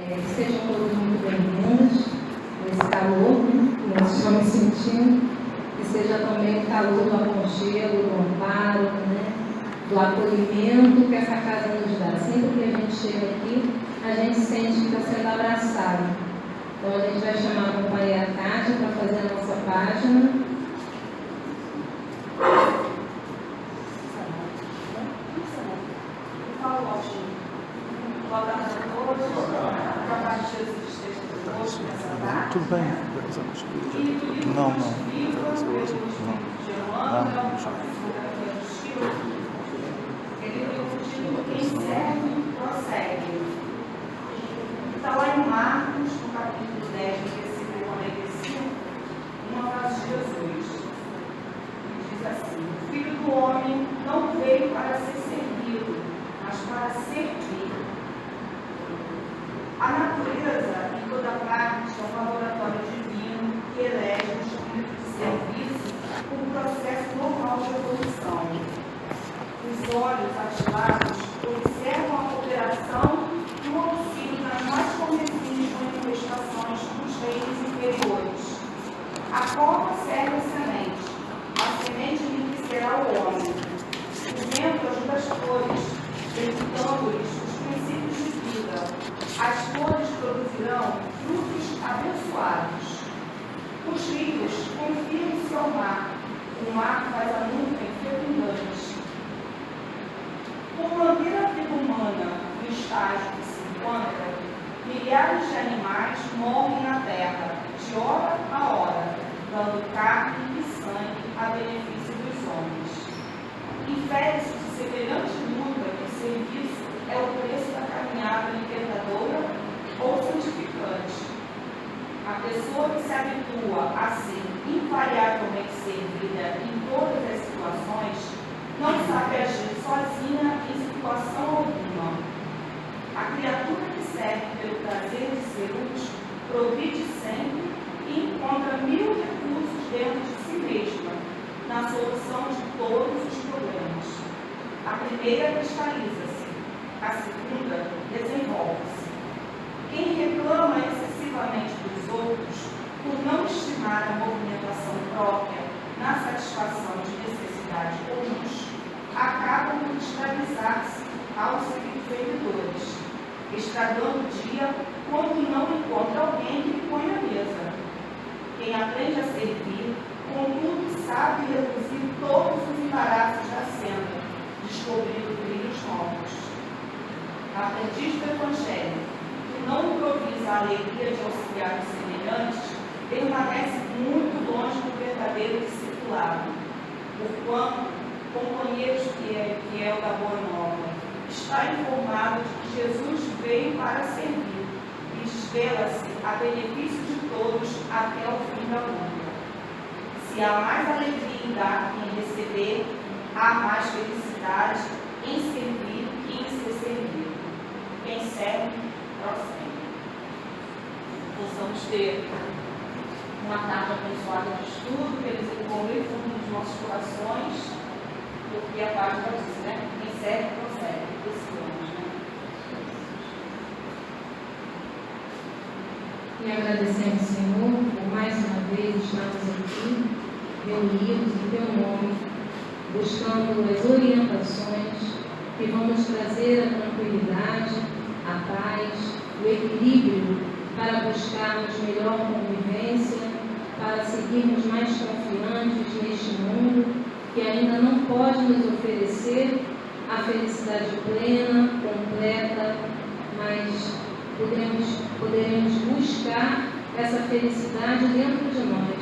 Sejam todos muito bem-vindos nesse calor que nós estamos sentindo, que seja também o calor do aconchego, do amparo, do acolhimento que essa casa nos dá. Sempre que a gente chega aqui, a gente sente que está sendo abraçado. Então a gente vai chamar a companhia Cátia para fazer a nossa página. Tudo bem. Não. Quem serve, prossegue. Está lá em Marcos, no capítulo 10, versículo 45, uma frase de Jesus. Diz assim: o Filho do Homem não veio para ser servido, mas para servir. A natureza em toda parte é um laboratório divino que elege o espírito de serviço por um processo normal de evolução. Os olhos ativados observam a operação e o auxílio das mais conhecidas manifestações dos reinos inferiores. A cova serve a semente enriquecerá o homem. O vento ajuda as flores, dando-lhes os princípios de vida. As flores produzirão frutos abençoados. Os rios confiam-se ao mar. O mar faz a nuvem fecundante. Por manter a vida humana no estágio que se encontra, milhares de animais morrem na terra, de hora a hora, dando carne e sangue a benefício dos homens. Infere-se de semelhante luta que o serviço é o preço da caminhada libertadora ou santificante. A pessoa que se habitua a ser invariavelmente servida em todas as situações não sabe agir sozinha em situação alguma. A criatura que serve pelo prazer de ser útil progride sempre e encontra 1000 recursos dentro de si mesma na solução de todos os problemas. A primeira cristaliza-se, a segunda desenvolve-se. Quem reclama excessivamente dos outros por não estimar a movimentação própria na satisfação de necessidades comuns, acaba por escravizar-se aos servidores, estragando o dia quando não encontra alguém que lhe põe à mesa. Quem aprende a servir, contudo, sabe reduzir todos os embaraços da senda, descobrindo brilhos novos. A aprendiz do Evangelho, que não improvisa a alegria de auxiliar os semelhantes, permanece muito longe do verdadeiro discipulado, porquanto, companheiro fiel da Boa Nova, está informado de que Jesus veio para servir e desvela-se a benefício de todos até o fim da luta. Se há mais alegria em dar que em receber, há mais felicidade em servir que em ser servido. Quem serve, prossegue. Possamos ter uma tarde abençoada de estudo, que eles envolvam fundo dos nossos corações, porque a página diz, quem serve, prossegue. E agradecemos, Senhor, por mais uma vez estarmos aqui, reunidos em Teu nome, buscando as orientações que vão nos trazer a tranquilidade, a paz, o equilíbrio para buscarmos melhor convivência, para seguirmos mais confiantes neste mundo que ainda não pode nos oferecer a felicidade plena, completa, mas poderemos buscar essa felicidade dentro de nós.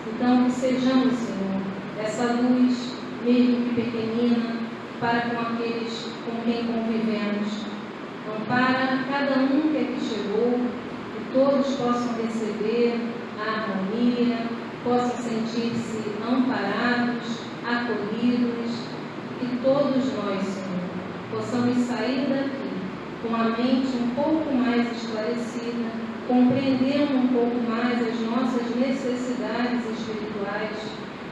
Então, que sejamos, Senhor, essa luz, mesmo que pequenina, para com aqueles com quem convivemos. Ampara cada um que aqui chegou, que todos possam receber a harmonia, possam sentir-se amparados, acolhidos, que todos nós, Senhor, possamos sair daqui com a mente um pouco mais esclarecida, compreendendo um pouco mais as nossas necessidades espirituais,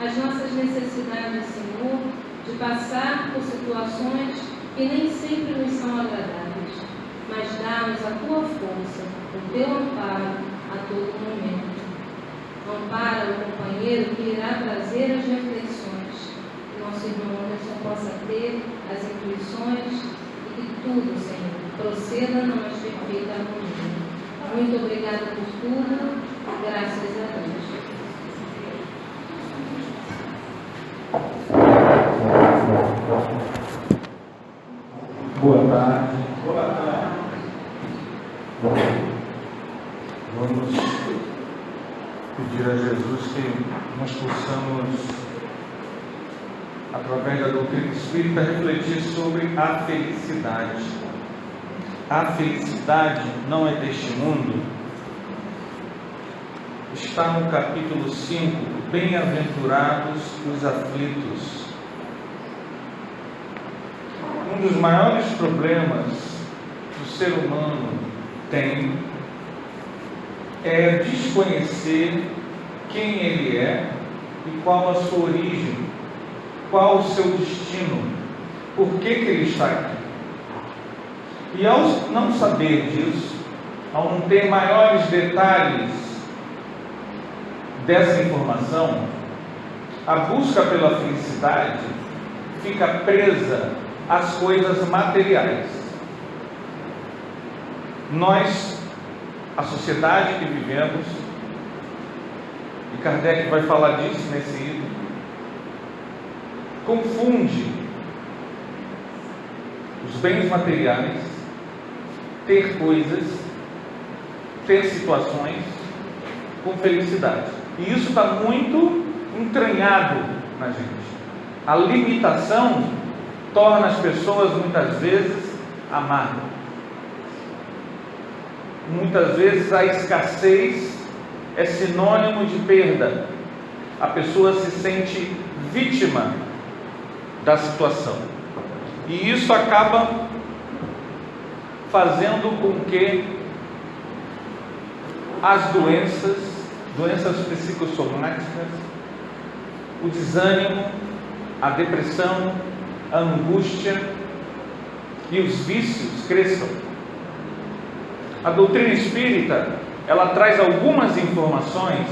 as nossas necessidades, Senhor, de passar por situações que nem sempre nos são agradáveis, mas dá-nos a Tua força teu amparo a todo momento. Ampara o companheiro que irá trazer as reflexões, que nosso irmão Anderson possa ter as intuições e que tudo, Senhor, proceda na mais perfeita harmonia. Muito obrigada por tudo, graças a Deus. Boa tarde. Boa tarde. Vamos pedir a Jesus que nós possamos, através da doutrina espírita, refletir sobre a felicidade. A felicidade não é deste mundo. Está no capítulo 5, Bem-aventurados os aflitos. Um dos maiores problemas que o ser humano tem é desconhecer quem ele é e qual a sua origem, qual o seu destino, por que ele está aqui. E ao não saber disso, ao não ter maiores detalhes dessa informação, a busca pela felicidade fica presa às coisas materiais. Nós, a sociedade que vivemos, e Kardec vai falar disso nesse livro, confunde os bens materiais, ter coisas, ter situações, com felicidade. E isso está muito entranhado na gente. A limitação torna as pessoas muitas vezes amargas. Muitas vezes a escassez é sinônimo de perda. A pessoa se sente vítima da situação. E isso acaba fazendo com que as doenças psicossomáticas, o desânimo, a depressão, a angústia e os vícios cresçam. A doutrina espírita, ela traz algumas informações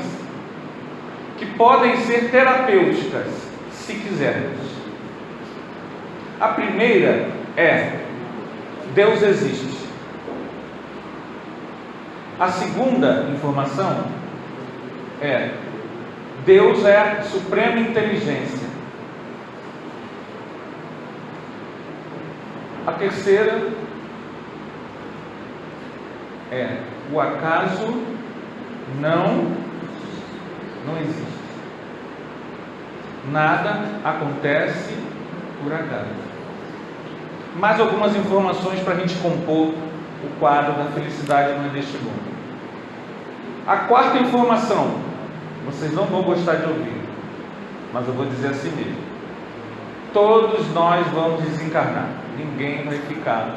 que podem ser terapêuticas, se quisermos. A primeira é: Deus existe. A segunda informação é: Deus é a suprema inteligência. A terceira é: o acaso não existe. Nada acontece por acaso. Mais algumas informações para a gente compor o quadro da felicidade não é deste mundo. A quarta informação, vocês não vão gostar de ouvir, mas eu vou dizer assim mesmo: todos nós vamos desencarnar, ninguém vai ficar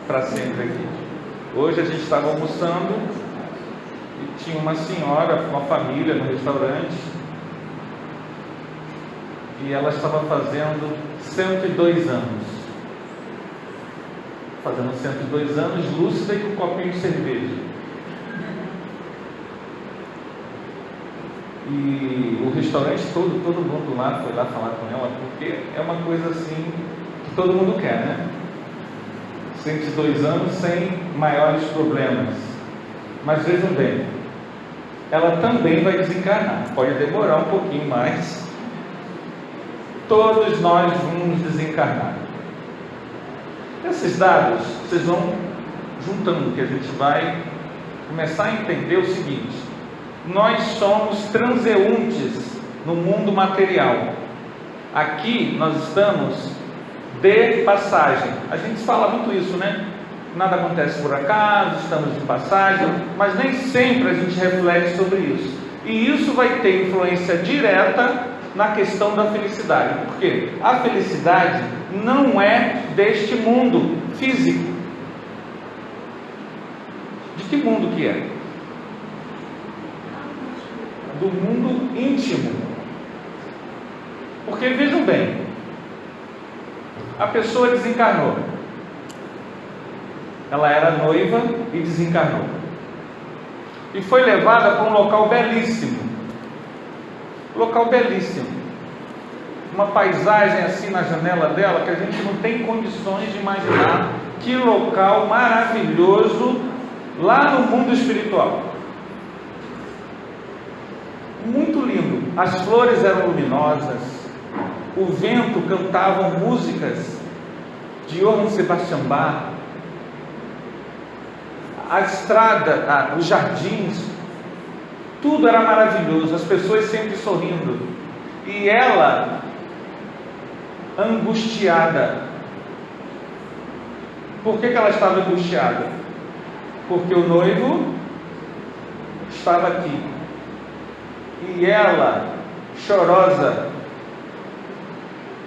para sempre aqui. Hoje a gente estava almoçando e tinha uma senhora, uma família no restaurante, e ela estava fazendo 102 anos. Fazendo 102 anos, lúcida e com um copinho de cerveja. E o restaurante todo mundo lá foi lá falar com ela, porque é uma coisa assim que todo mundo quer, né? 102 anos sem maiores problemas. Mas vejam bem, ela também vai desencarnar. Pode demorar um pouquinho mais. Todos nós vamos desencarnar. Esses dados, vocês vão juntando, que a gente vai começar a entender o seguinte: nós somos transeuntes no mundo material. Aqui nós estamos de passagem. A gente fala muito isso, né? Nada acontece por acaso, estamos de passagem, mas nem sempre a gente reflete sobre isso. E isso vai ter influência direta na questão da felicidade. Por quê? A felicidade não é deste mundo físico. De que mundo que é? Do mundo íntimo. Porque vejam bem, a pessoa desencarnou. Ela era noiva e desencarnou. e foi levada para um local belíssimo. Local belíssimo. Uma paisagem assim na janela dela que a gente não tem condições de imaginar. Que local maravilhoso lá no mundo espiritual. Muito lindo. As flores eram luminosas. O vento cantava músicas de Johann Sebastian Bach. A estrada, os jardins, tudo era maravilhoso, as pessoas sempre sorrindo, e ela angustiada. Por que ela estava angustiada? Porque o noivo estava aqui, e ela chorosa.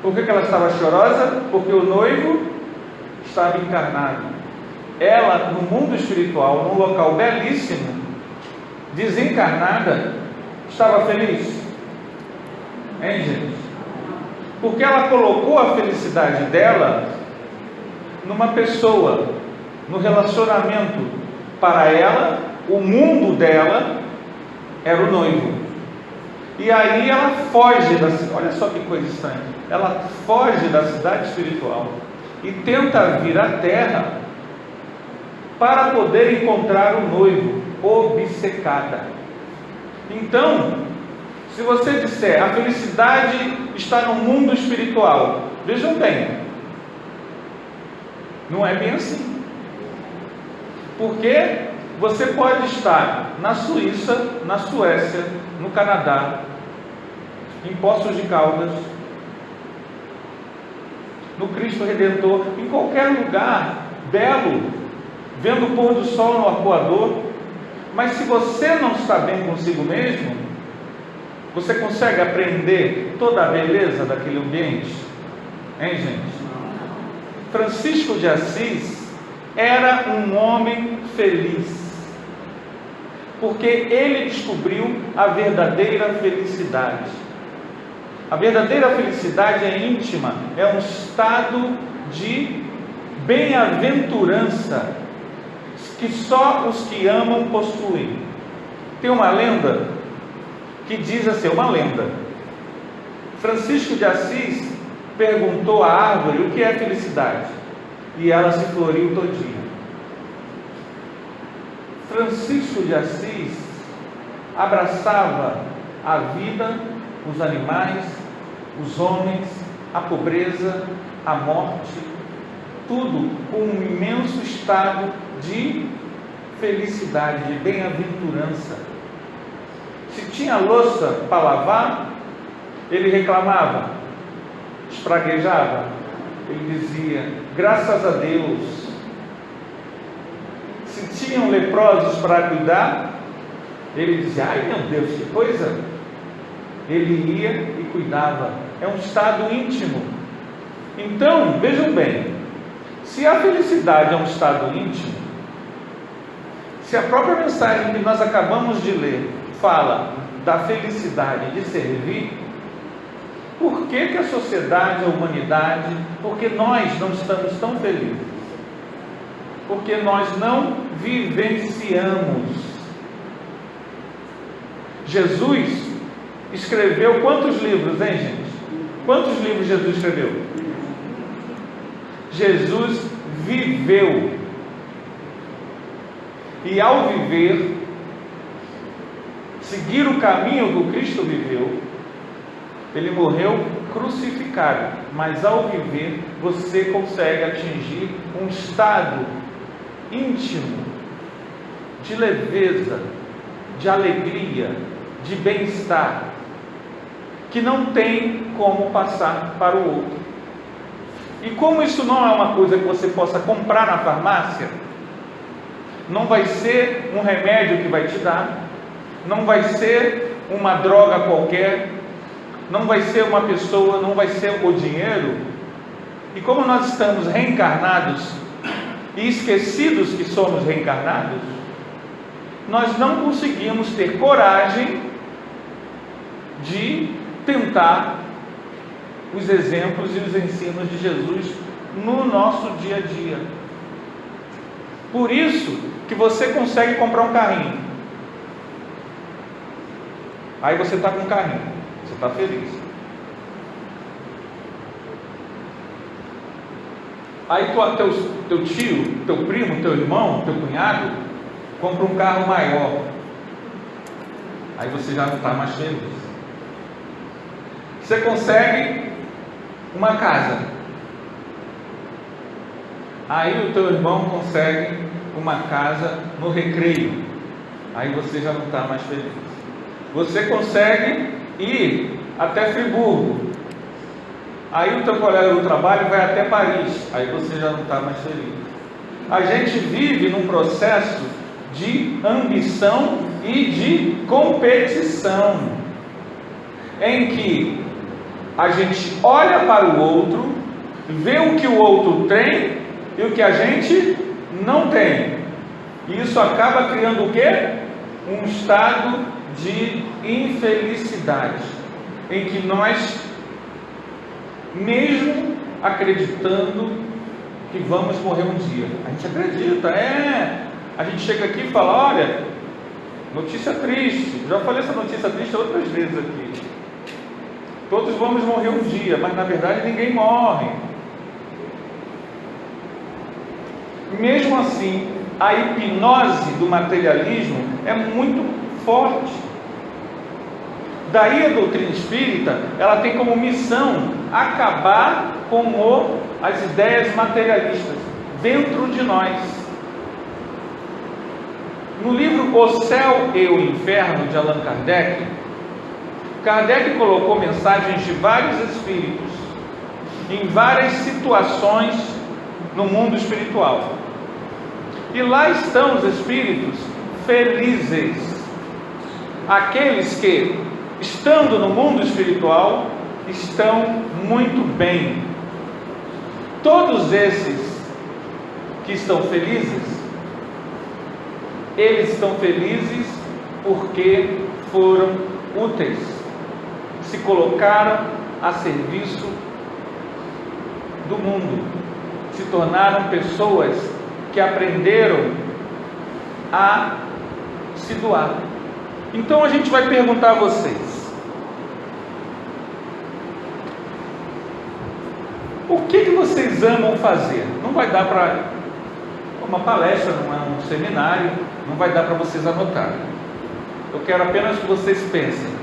Por que ela estava chorosa? Porque o noivo estava encarnado. Ela, no mundo espiritual, num local belíssimo, desencarnada, estava feliz. Hein, gente? Porque ela colocou a felicidade dela numa pessoa, no relacionamento. Para ela, o mundo dela era o noivo. E aí ela foge da cidade. Olha só que coisa estranha. Ela foge da cidade espiritual e tenta vir à terra para poder encontrar o noivo, obcecada. Então, se você disser a felicidade está no mundo espiritual, vejam bem, não é bem assim. Porque você pode estar na Suíça, na Suécia, no Canadá, em Poços de Caldas, no Cristo Redentor, em qualquer lugar belo, vendo o pôr do sol no arpoador. Mas se você não está bem consigo mesmo, você consegue aprender toda a beleza daquele ambiente? Hein, gente? Francisco de Assis era um homem feliz, porque ele descobriu a verdadeira felicidade. A verdadeira felicidade é íntima, é um estado de bem-aventurança que só os que amam possuem. Tem uma lenda que diz assim, uma lenda: Francisco de Assis perguntou à árvore o que é felicidade, e ela se floriu todinha. Francisco de Assis abraçava a vida, os animais, os homens, a pobreza, a morte, tudo com um imenso estado de felicidade, de bem-aventurança. Se tinha louça para lavar, ele reclamava, espraguejava, ele dizia, graças a Deus. Se tinham leprosos para cuidar, ele dizia, ai meu Deus, que coisa. Ele ia e cuidava. É um estado íntimo. Então, vejam bem, se a felicidade é um estado íntimo, se a própria mensagem que nós acabamos de ler fala da felicidade de servir, por que a sociedade, a humanidade, porque nós não estamos tão felizes? Porque nós não vivenciamos. Jesus escreveu quantos livros, hein, gente? Quantos livros Jesus escreveu? Jesus viveu. E ao viver, seguir o caminho que o Cristo viveu, ele morreu crucificado, mas ao viver você consegue atingir um estado íntimo de leveza, de alegria, de bem-estar, que não tem como passar para o outro. E como isso não é uma coisa que você possa comprar na farmácia, não vai ser um remédio que vai te dar, não vai ser uma droga qualquer, não vai ser uma pessoa, não vai ser o dinheiro. E como nós estamos reencarnados e esquecidos que somos reencarnados, nós não conseguimos ter coragem de tentar os exemplos e os ensinos de Jesus no nosso dia a dia. Por isso que você consegue comprar um carrinho, Aí você está com um carrinho, você está feliz. Aí teu tio, teu primo, teu irmão, teu cunhado compra um carro maior. Aí você já não está mais feliz. Você consegue uma casa. Aí o teu irmão consegue uma casa no Recreio. Aí você já não está mais feliz. Você consegue ir até Friburgo. Aí o teu colega do trabalho vai até Paris. Aí você já não está mais feliz. A gente vive num processo de ambição e de competição, em que a gente olha para o outro, vê o que o outro tem e o que a gente não tem. E isso acaba criando o quê? Um estado de infelicidade, em que nós, mesmo acreditando que vamos morrer um dia, a gente acredita, a gente chega aqui e fala, olha, notícia triste, já falei essa notícia triste outras vezes aqui, todos vamos morrer um dia, mas na verdade ninguém morre. Mesmo assim, a hipnose do materialismo é muito forte. Daí a doutrina espírita, ela tem como missão acabar com as ideias materialistas dentro de nós. No livro O Céu e o Inferno, de Allan Kardec, Kardec colocou mensagens de vários espíritos em várias situações no mundo espiritual. E lá estão os espíritos felizes, aqueles que, estando no mundo espiritual, estão muito bem. Todos esses que estão felizes, eles estão felizes porque foram úteis, se colocaram a serviço do mundo, se tornaram pessoas que aprenderam a se doar. Então a gente vai perguntar a vocês: o que vocês amam fazer? Não vai dar para uma palestra, não é um seminário, não vai dar para vocês anotarem. Eu quero apenas que vocês pensem.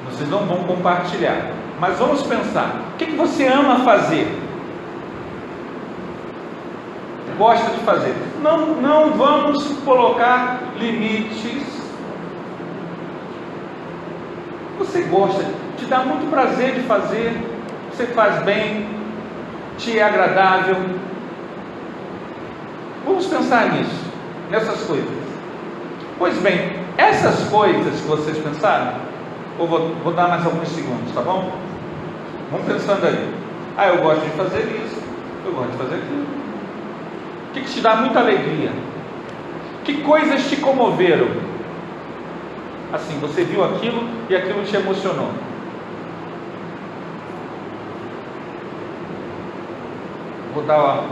Vocês não vão compartilhar, mas vamos pensar. O que você ama fazer? Gosta de fazer? Não vamos colocar limites. Você gosta, te dá muito prazer de fazer, você faz bem, te é agradável. Vamos pensar nisso, nessas coisas. Pois bem, essas coisas que vocês pensaram, eu vou dar mais alguns segundos, tá bom? Vamos pensando aí. Eu gosto de fazer isso, eu gosto de fazer aquilo. O que te dá muita alegria? Que coisas te comoveram? Assim, você viu aquilo e aquilo te emocionou. Vou dar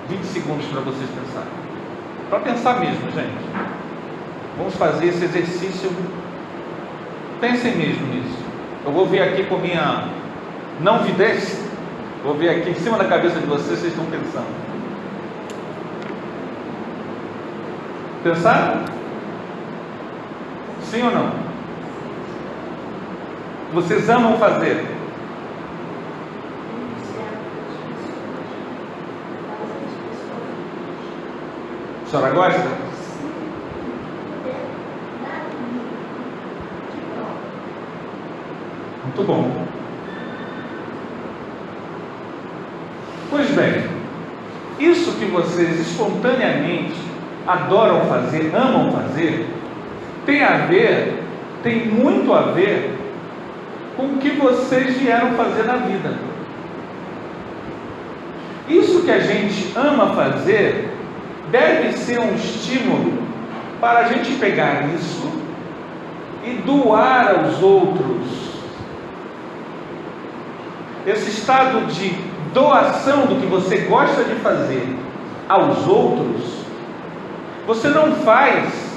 20 segundos para vocês pensarem. Para pensar mesmo, gente. Vamos fazer esse exercício. Pensem mesmo nisso. Eu vou ver aqui com minha não videz. Vou ver aqui em cima da cabeça de vocês estão pensando. Pensaram? Sim ou não? Vocês amam fazer? A senhora gosta? Muito bom. Pois bem, isso que vocês espontaneamente adoram fazer, amam fazer, tem muito a ver com o que vocês vieram fazer na vida. Isso que a gente ama fazer deve ser um estímulo para a gente pegar isso e doar aos outros. Esse estado de doação do que você gosta de fazer aos outros, você não faz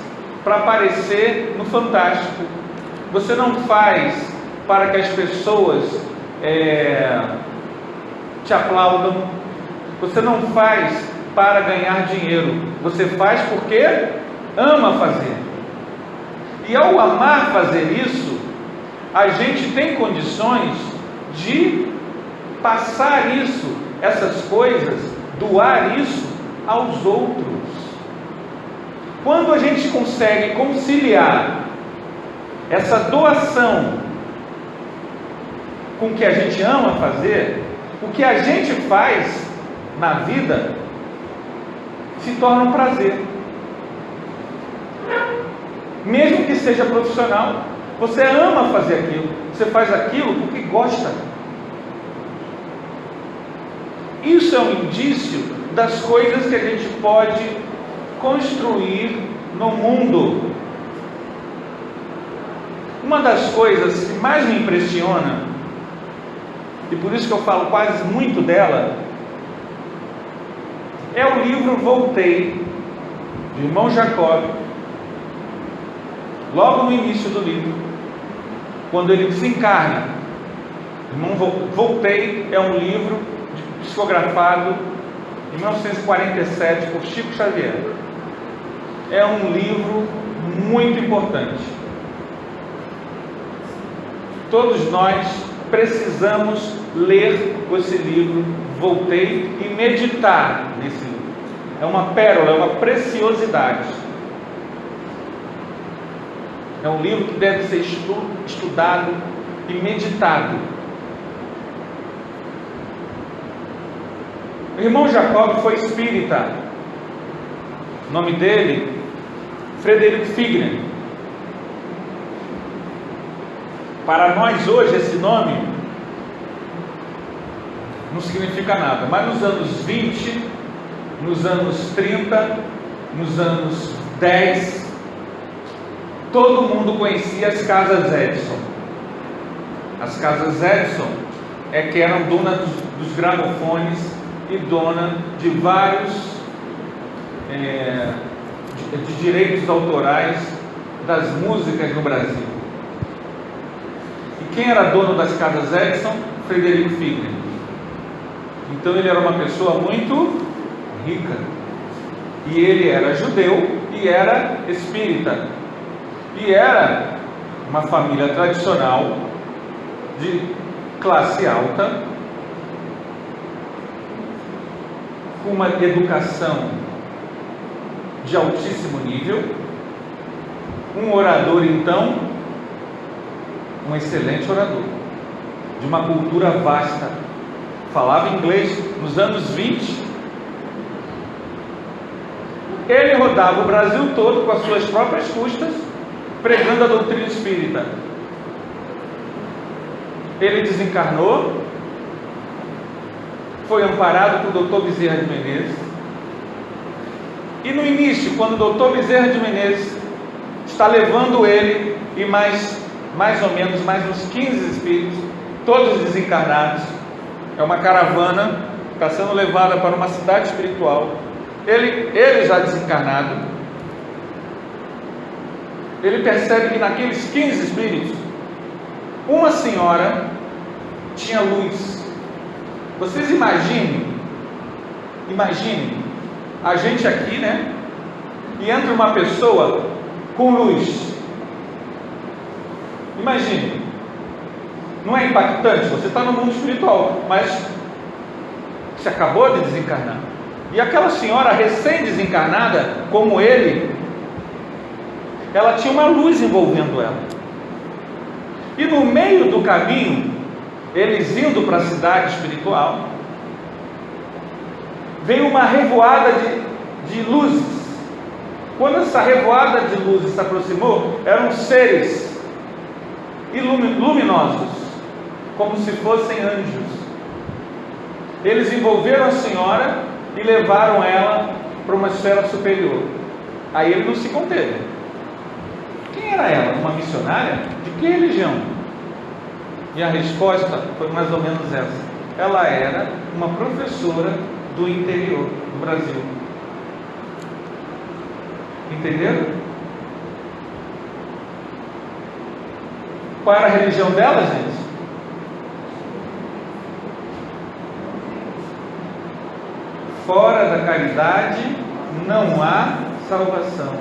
para aparecer no Fantástico. Você não faz para que as pessoas te aplaudam. Você não faz para ganhar dinheiro. Você faz porque ama fazer. E ao amar fazer isso, a gente tem condições de passar isso, essas coisas, doar isso aos outros. Quando a gente consegue conciliar essa doação com o que a gente ama fazer, o que a gente faz na vida se torna um prazer. Mesmo que seja profissional, você ama fazer aquilo, você faz aquilo porque gosta. Isso é um indício das coisas que a gente pode construir no mundo. Uma das coisas que mais me impressiona, e por isso que eu falo quase muito dela, é o livro Voltei, de irmão Jacob. Logo no início do livro, quando ele desencarna, irmão Voltei é um livro psicografado em 1947 por Chico Xavier. É um livro muito importante. Todos nós precisamos ler esse livro, Voltei, e meditar nesse livro. É uma pérola, é uma preciosidade. É um livro que deve ser estudado e meditado. O irmão Jacob foi espírita. O nome dele, Frederico Figner. Para nós hoje esse nome não significa nada, mas nos anos 20, nos anos 30, nos anos 10, todo mundo conhecia as casas Edison. As casas Edison que eram donas dos gramofones e dona de vários de direitos autorais das músicas no Brasil. E quem era dono das casas Edison? Frederico Figner. Então ele era uma pessoa muito rica, e ele era judeu e era espírita, e era uma família tradicional de classe alta, com uma educação de altíssimo nível, um orador então, um excelente orador, de uma cultura vasta, falava inglês nos anos 20, ele rodava o Brasil todo com as suas próprias custas, pregando a doutrina espírita. Ele desencarnou, foi amparado por Dr. Bezerra de Menezes, e no início, quando o Dr. Bezerra de Menezes está levando ele e mais ou menos mais uns 15 espíritos, todos desencarnados, é uma caravana, está sendo levada para uma cidade espiritual, ele já desencarnado, ele percebe que naqueles 15 espíritos, uma senhora tinha luz. Vocês imaginem a gente aqui, né? E entra uma pessoa com luz. Imagine, não é impactante? Você está no mundo espiritual, mas você acabou de desencarnar. E aquela senhora recém-desencarnada, como ele, ela tinha uma luz envolvendo ela. E no meio do caminho, eles indo para a cidade espiritual, veio uma revoada de luzes. Quando essa revoada de luzes se aproximou, eram seres luminosos, como se fossem anjos. Eles envolveram a senhora e levaram ela para uma esfera superior. Aí ele não se conteve. Quem era ela? Uma missionária? De que religião? E a resposta foi mais ou menos essa. Ela era uma professora do interior do Brasil. Entenderam? Qual era a religião dela, gente? Fora da caridade não há salvação.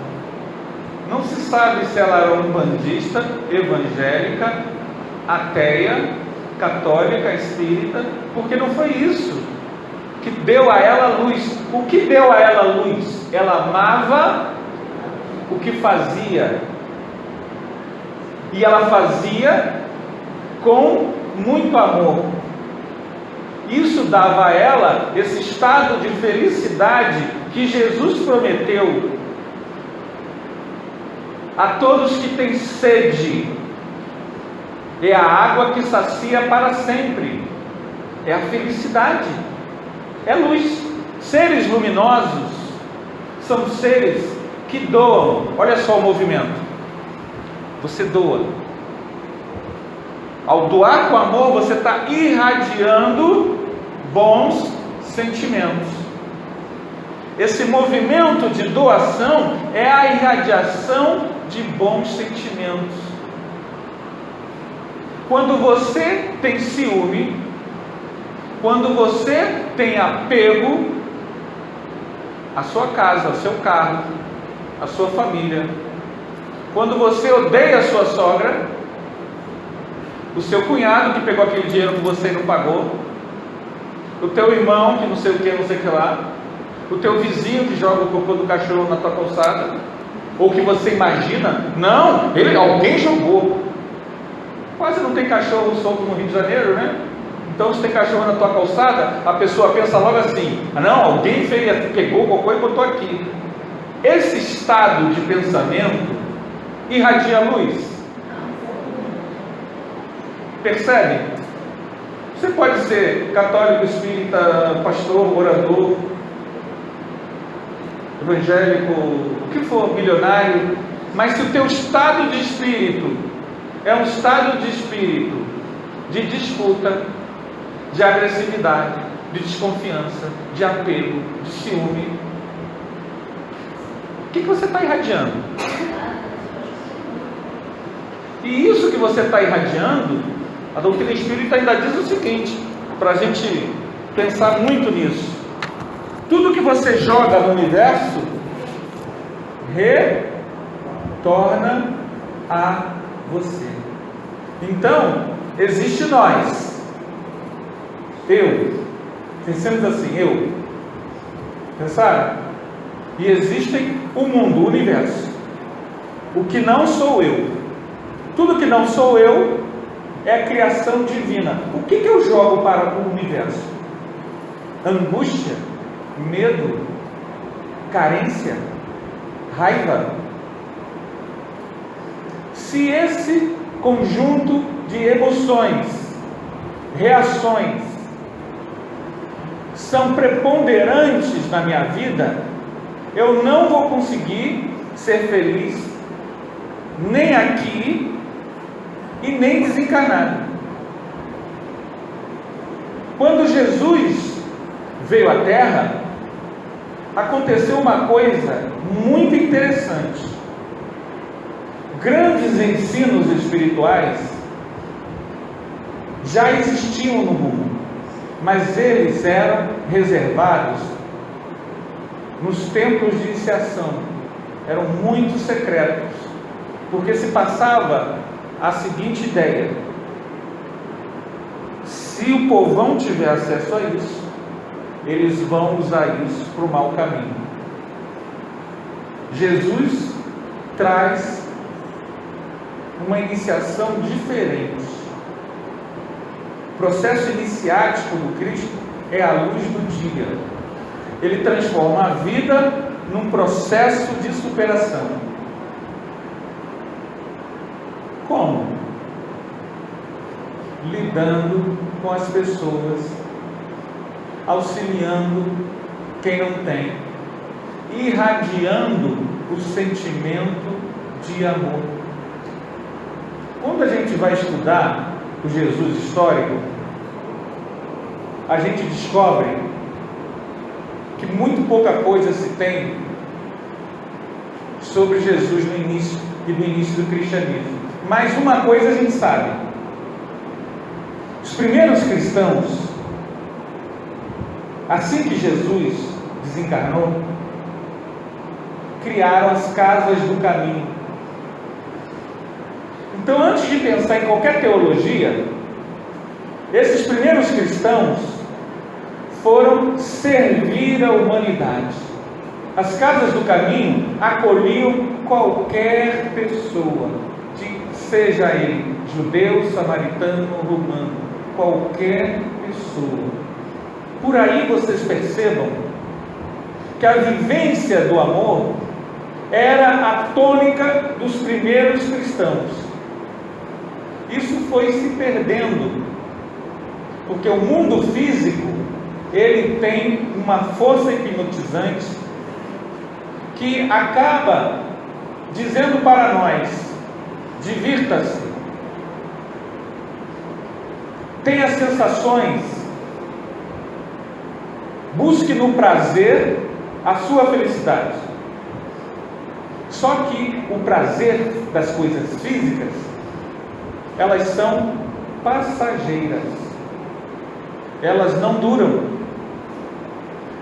Não se sabe se ela era umbandista, evangélica, ateia, católica, espírita, porque não foi isso que deu a ela luz. O que deu a ela luz? Ela amava o que fazia, e ela fazia com muito amor. Isso dava a ela esse estado de felicidade que Jesus prometeu a todos que têm sede. É a água que sacia para sempre, é a felicidade, é luz. Seres luminosos são seres que doam. Olha só o movimento. Você doa. Ao doar com amor, você está irradiando bons sentimentos. Esse movimento de doação é a irradiação de bons sentimentos. Quando você tem ciúme, quando você tem apego à sua casa, ao seu carro, à sua família, quando você odeia a sua sogra, o seu cunhado que pegou aquele dinheiro que você não pagou, o teu irmão que não sei o que, não sei o que lá, o teu vizinho que joga o cocô do cachorro na tua calçada, ou que você imagina, não, alguém jogou. Quase não tem cachorro solto no Rio de Janeiro, né? Então, se tem cachorro na tua calçada, a pessoa pensa logo assim: ah, não, alguém pegou o cocô e botou aqui. Esse estado de pensamento irradia luz. Percebe? Você pode ser católico, espírita, pastor, orador, evangélico, o que for, milionário, mas se o teu estado de espírito é um estado de espírito de disputa, de agressividade, de desconfiança, de apego, de ciúme, o que você está irradiando? E isso que você está irradiando, a doutrina espírita ainda diz o seguinte, para a gente pensar muito nisso: tudo que você joga no universo retorna a você. Então, existe nós, eu, pensemos assim, eu, pensaram? E existem o mundo, o universo, o que não sou eu. Tudo que não sou eu é a criação divina. O que eu jogo para o universo? Angústia, medo, carência, raiva. Se esse conjunto de emoções, reações, são preponderantes na minha vida, eu não vou conseguir ser feliz nem aqui e nem desencarnado. Quando Jesus veio à Terra, aconteceu uma coisa muito interessante. Grandes ensinos espirituais já existiam no mundo, mas eles eram reservados nos templos de iniciação, eram muito secretos, porque se passava a seguinte ideia: se o povão tiver acesso a isso, eles vão usar isso para o mau caminho. Jesus traz uma iniciação diferente. O processo iniciático do Cristo é a luz do dia. Ele transforma a vida num processo de superação. Como? Lidando com as pessoas, auxiliando quem não tem, irradiando o sentimento de amor. Quando a gente vai estudar o Jesus histórico, a gente descobre que muito pouca coisa se tem sobre Jesus no início e do início do cristianismo. Mas uma coisa a gente sabe: os primeiros cristãos, assim que Jesus desencarnou, criaram as casas do caminho. Então, antes de pensar em qualquer teologia, esses primeiros cristãos foram servir a humanidade. As casas do caminho acolhiam qualquer pessoa, seja ele judeu, samaritano ou romano, qualquer pessoa. Por aí vocês percebam que a vivência do amor era a tônica dos primeiros cristãos. Isso foi se perdendo, porque o mundo físico, ele tem uma força hipnotizante que acaba dizendo para nós: divirta-se, tenha sensações, busque no prazer a sua felicidade. Só que o prazer das coisas físicas, elas são passageiras, elas não duram.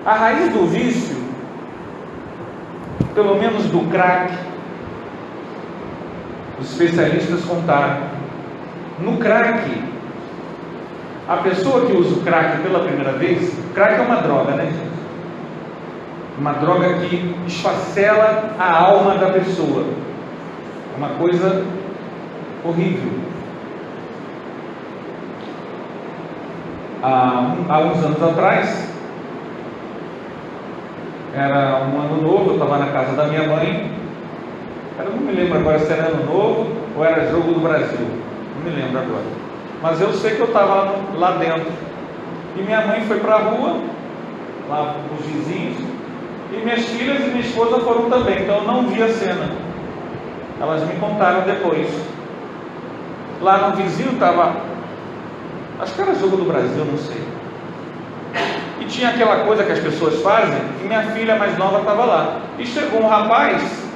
A raiz do vício, pelo menos do crack, os especialistas contaram, no crack, a pessoa que usa o crack pela primeira vez, crack é uma droga, né, gente? Uma droga que esfacela a alma da pessoa, é uma coisa horrível. Há uns anos atrás, era um ano novo, eu estava na casa da minha mãe, eu não me lembro agora se era ano novo ou era jogo do Brasil, não me lembro agora, mas eu sei que eu estava lá dentro, e minha mãe foi para a rua, lá com os vizinhos, e minhas filhas e minha esposa foram também, então eu não vi a cena, elas me contaram depois. Lá no vizinho estava, acho que era jogo do Brasil, não sei, e tinha aquela coisa que as pessoas fazem, e minha filha mais nova estava lá, e chegou um rapaz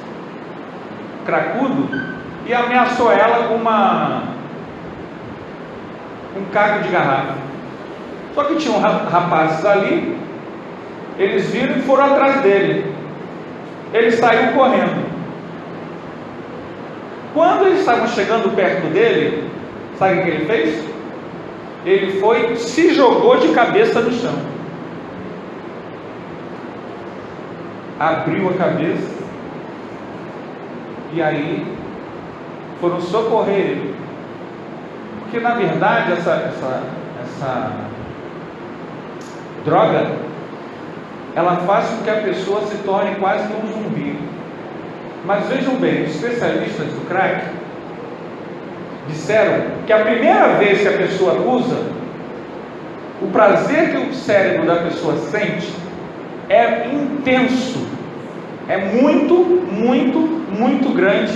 cracudo e ameaçou ela com um caco de garrafa. Só que tinham rapazes ali, eles viram e foram atrás dele. Ele saiu correndo. Quando eles estavam chegando perto dele, sabe o que ele fez? Ele foi, se jogou de cabeça no chão, abriu a cabeça, e aí foram socorrer ele, porque na verdade essa droga, ela faz com que a pessoa se torne quase que um zumbi. Mas vejam bem, os especialistas do crack disseram que a primeira vez que a pessoa usa, o prazer que o cérebro da pessoa sente é intenso, é muito, muito, muito grande,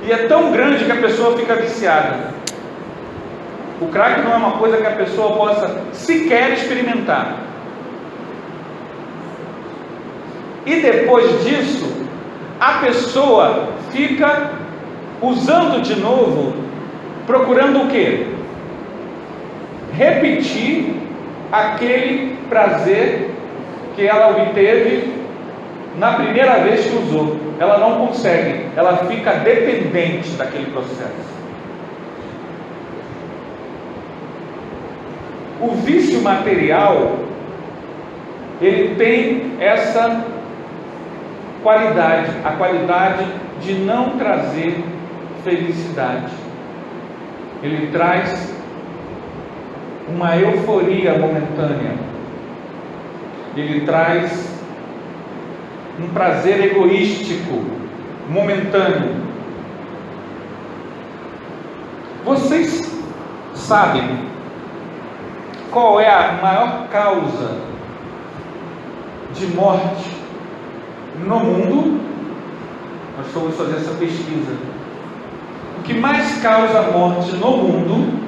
e é tão grande que a pessoa fica viciada. O crack não é uma coisa que a pessoa possa sequer experimentar. E depois disso, a pessoa fica usando de novo, procurando o quê? Repetir aquele prazer que ela obteve na primeira vez que usou. Ela não consegue, ela fica dependente daquele processo. O vício material, ele tem essa qualidade, a qualidade de não trazer felicidade. Ele traz uma euforia momentânea, ele traz um prazer egoístico momentâneo. Vocês sabem qual é a maior causa de morte no mundo? Nós fomos fazer essa pesquisa. O que mais causa morte no mundo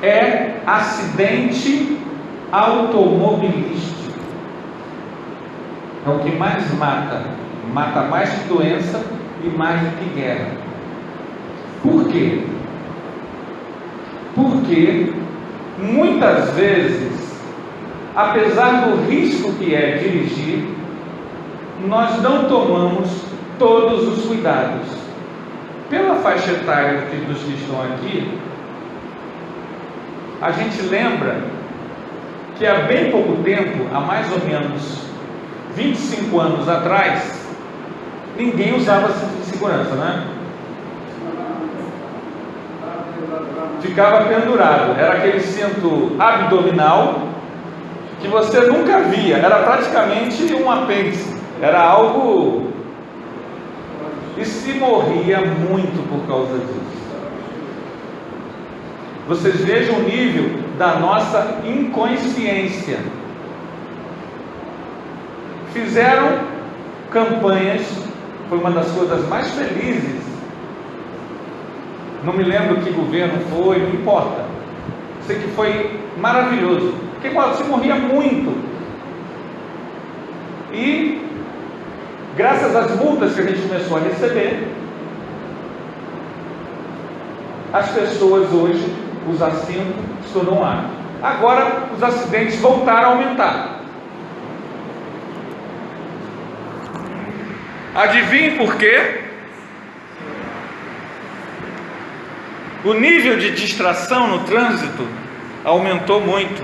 é acidente automobilístico. É o que mais mata mais que doença e mais do que guerra. Por quê? Porque muitas vezes, apesar do risco que é dirigir, nós não tomamos todos os cuidados. Pela faixa etária dos que estão aqui, a gente lembra que há bem pouco tempo, há mais ou menos 25 anos atrás, ninguém usava cinto de segurança, né? Ficava pendurado, era aquele cinto abdominal que você nunca via, era praticamente um apêndice, era algo, e se morria muito por causa disso. Vocês vejam o nível da nossa inconsciência. Fizeram campanhas, foi uma das coisas mais felizes. Não me lembro que governo foi, não importa. Sei que foi maravilhoso, porque se morria muito. E graças às multas que a gente começou a receber, as pessoas hoje, usar cinto se tornou um hábito. Agora os acidentes voltaram a aumentar. Adivinhe por quê? O nível de distração no trânsito aumentou muito.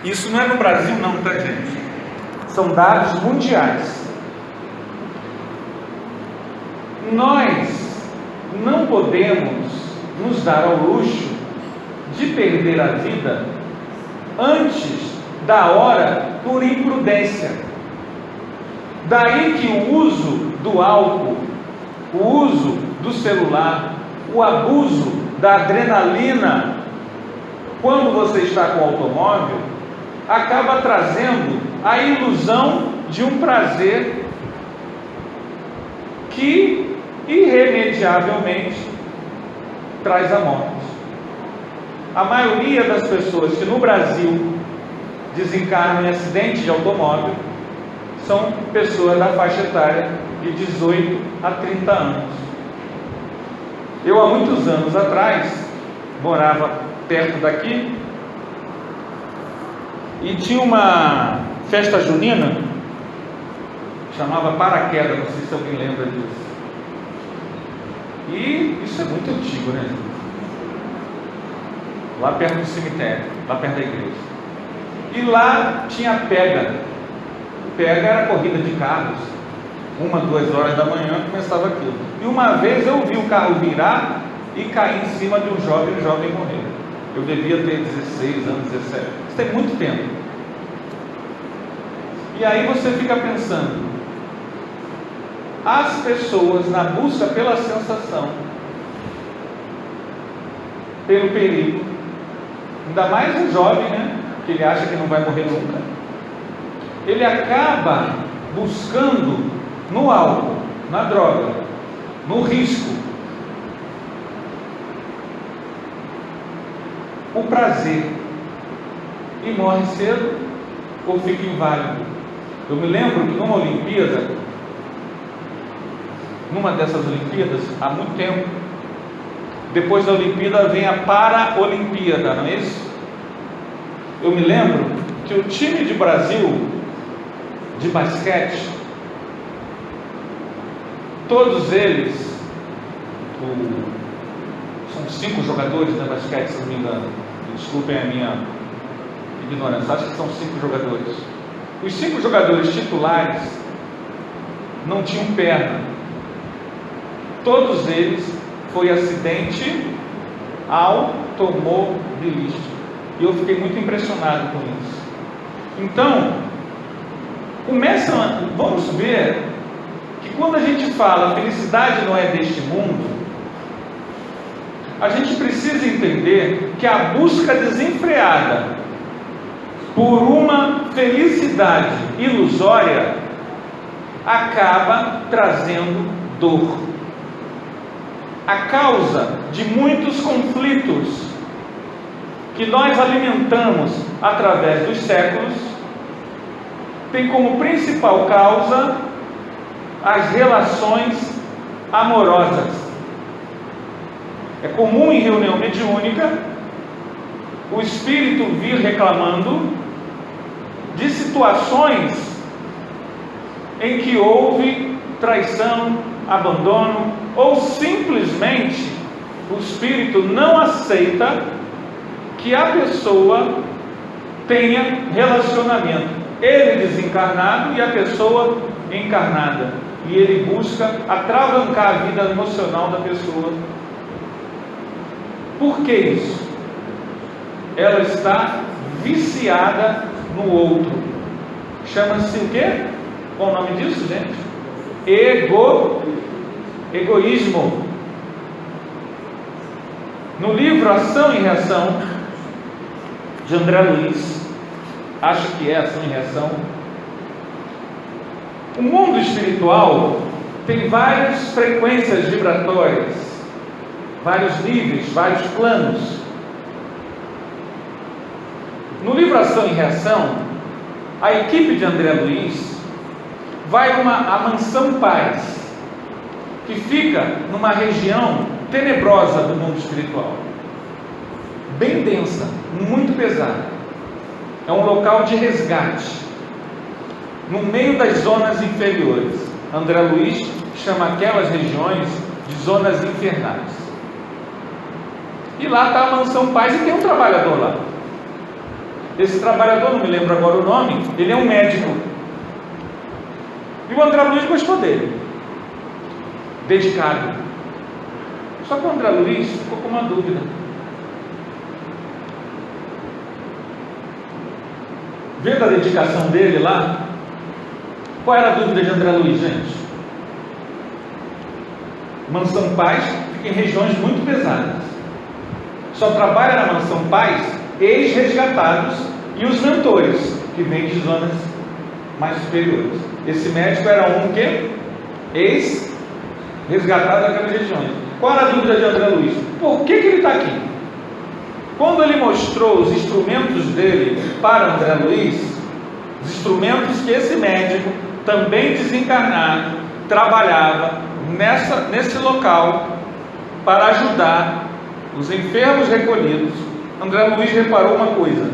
Isso não é no Brasil não, tá, gente? São dados mundiais. Nós não podemos nos dar ao luxo de perder a vida antes da hora por imprudência. Daí que o uso do álcool, o uso do celular, o abuso da adrenalina, quando você está com o automóvel, acaba trazendo a ilusão de um prazer que irremediavelmente traz a morte. A maioria das pessoas que no Brasil desencarnam em acidente de automóvel são pessoas da faixa etária de 18 a 30 anos. Eu, há muitos anos atrás, morava perto daqui e tinha uma festa junina, chamava Paraquedas, não sei se alguém lembra disso. E isso é muito antigo, né? Lá perto do cemitério, lá perto da igreja. E lá tinha pega. Pega era corrida de carros. 1, 2 horas da manhã começava aquilo. E uma vez eu vi o carro virar e cair em cima de um jovem, e o jovem morreu. Eu devia ter 16 anos, 17. Isso tem muito tempo. E aí você fica pensando, as pessoas na busca pela sensação, pelo perigo, ainda mais um jovem, né, que ele acha que não vai morrer nunca, ele acaba buscando no álcool, na droga, no risco, o prazer, e morre cedo ou fica inválido. Eu me lembro que numa Olimpíada, numa dessas Olimpíadas, há muito tempo, depois da Olimpíada vem a Paraolimpíada, não é isso? Eu me lembro que o time de Brasil de basquete, todos eles, são 5 jogadores de basquete, se não me engano, desculpem a minha ignorância, acho que são 5 jogadores. Os 5 jogadores titulares não tinham perna. Todos eles foi acidente automobilístico. E eu fiquei muito impressionado com isso. Então, vamos ver que quando a gente fala felicidade não é deste mundo, a gente precisa entender que a busca desenfreada por uma felicidade ilusória acaba trazendo dor. A causa de muitos conflitos que nós alimentamos através dos séculos tem como principal causa as relações amorosas. É comum em reunião mediúnica o espírito vir reclamando de situações em que houve traição, abandono, ou simplesmente o espírito não aceita que a pessoa tenha relacionamento, ele desencarnado e a pessoa encarnada, e ele busca atravancar a vida emocional da pessoa. Por que isso? Ela está viciada no outro. Chama-se o quê? Qual o nome disso, gente? Egoísmo. No livro Ação e Reação, de André Luiz, acho que é Ação e Reação, o mundo espiritual tem várias frequências vibratórias, vários níveis, vários planos. No livro Ação e Reação, a equipe de André Luiz vai a Mansão Paz, que fica numa região tenebrosa do mundo espiritual, bem densa, muito pesada. É um local de resgate, no meio das zonas inferiores. André Luiz chama aquelas regiões de zonas infernais. E lá está a Mansão Paz e tem um trabalhador lá. Esse trabalhador, não me lembro agora o nome, ele é um médico. E o André Luiz gostou dele, dedicado. Só que o André Luiz ficou com uma dúvida. Vendo a dedicação dele lá, qual era a dúvida de André Luiz, gente? Mansão Paz fica em regiões muito pesadas. Só trabalha na Mansão Paz ex-resgatados e os mentores, que vêm de zonas mais superiores. Esse médico era um que? Ex-resgatado daquelas regiões. Qual era a dúvida de André Luiz? Por que ele está aqui? Quando ele mostrou os instrumentos dele para André Luiz, os instrumentos que esse médico, também desencarnado, trabalhava nesse local para ajudar os enfermos recolhidos, André Luiz reparou uma coisa: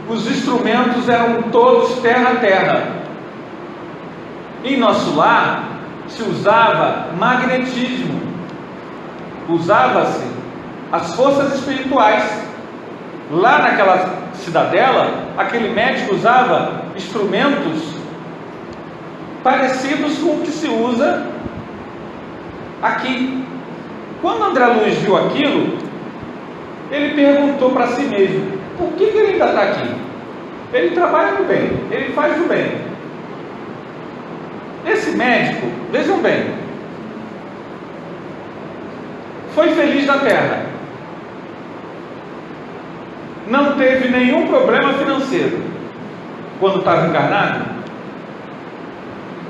os instrumentos eram todos terra a terra. Em nosso lar se usava magnetismo, usava-se as forças espirituais. Lá naquela cidadela, aquele médico usava instrumentos parecidos com o que se usa aqui. Quando André Luiz viu aquilo, ele perguntou para si mesmo: por que ele ainda está aqui? Ele trabalha no bem, ele faz o bem. Esse médico, vejam bem, foi feliz na terra, não teve nenhum problema financeiro quando estava encarnado,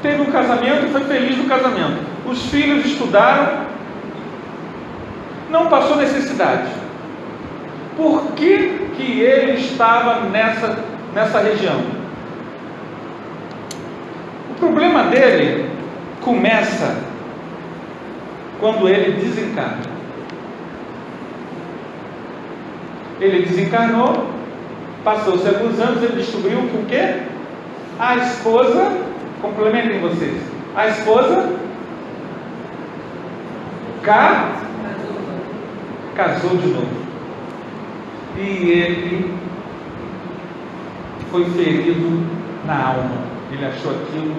teve um casamento e foi feliz no casamento, os filhos estudaram, não passou necessidade. Por que ele estava nessa região? O problema dele começa quando ele desencarna. Ele desencarnou, passou-se alguns anos, ele descobriu que o quê? A esposa, complementem vocês, a esposa casou de novo. E ele foi ferido na alma. Ele achou aquilo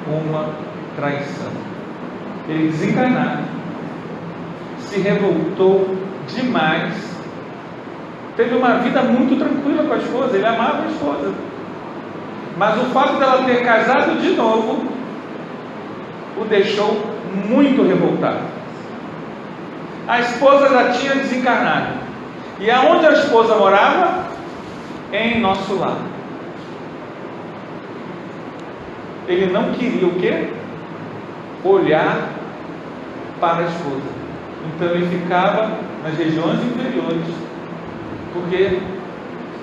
uma traição. Ele desencarnado, se revoltou demais. Teve uma vida muito tranquila com a esposa, ele amava a esposa. Mas o fato dela ter casado de novo o deixou muito revoltado. A esposa já tinha desencarnado. E aonde a esposa morava? Em nosso lar. Ele não queria o quê? Olhar para a esposa. Então ele ficava nas regiões inferiores, porque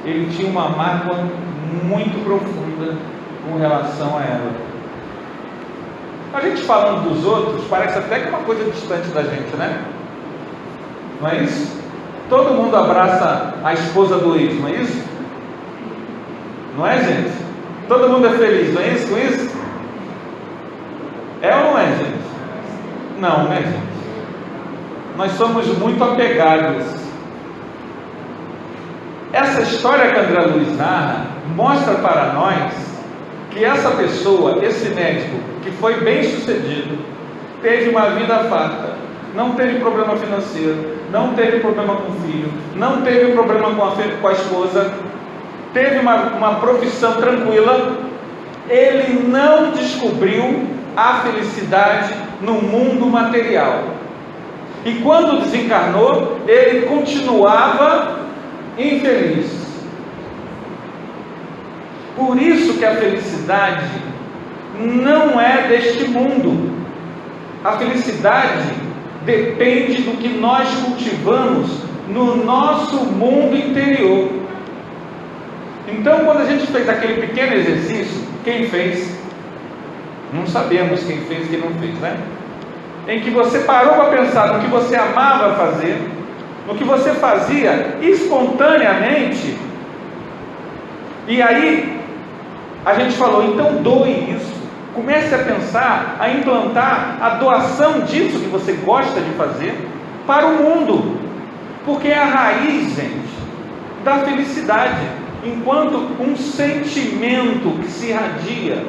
ele tinha uma mágoa muito profunda com relação a ela. A gente falando dos outros, parece até que é uma coisa distante da gente, né? não é isso? Todo mundo abraça a esposa do ex, não é isso? Não é, gente? Todo mundo é feliz, não é isso com isso? É ou não é, gente? Não, né, gente? Nós somos muito apegados. Essa história que André Luiz narra mostra para nós que essa pessoa, esse médico, que foi bem sucedido, teve uma vida farta, não teve problema financeiro, não teve problema com o filho, não teve problema com a esposa, teve uma profissão tranquila. Ele não descobriu a felicidade no mundo material. E quando desencarnou, ele continuava infeliz. Por isso que a felicidade não é deste mundo. A felicidade depende do que nós cultivamos no nosso mundo interior. Então, quando a gente fez aquele pequeno exercício, quem fez? Não sabemos quem fez e quem não fez, né? Em que você parou para pensar no que você amava fazer, no que você fazia espontaneamente, e aí a gente falou, então doe isso. Comece a pensar, a implantar a doação disso que você gosta de fazer para o mundo, porque é a raiz, gente, da felicidade, enquanto um sentimento que se irradia,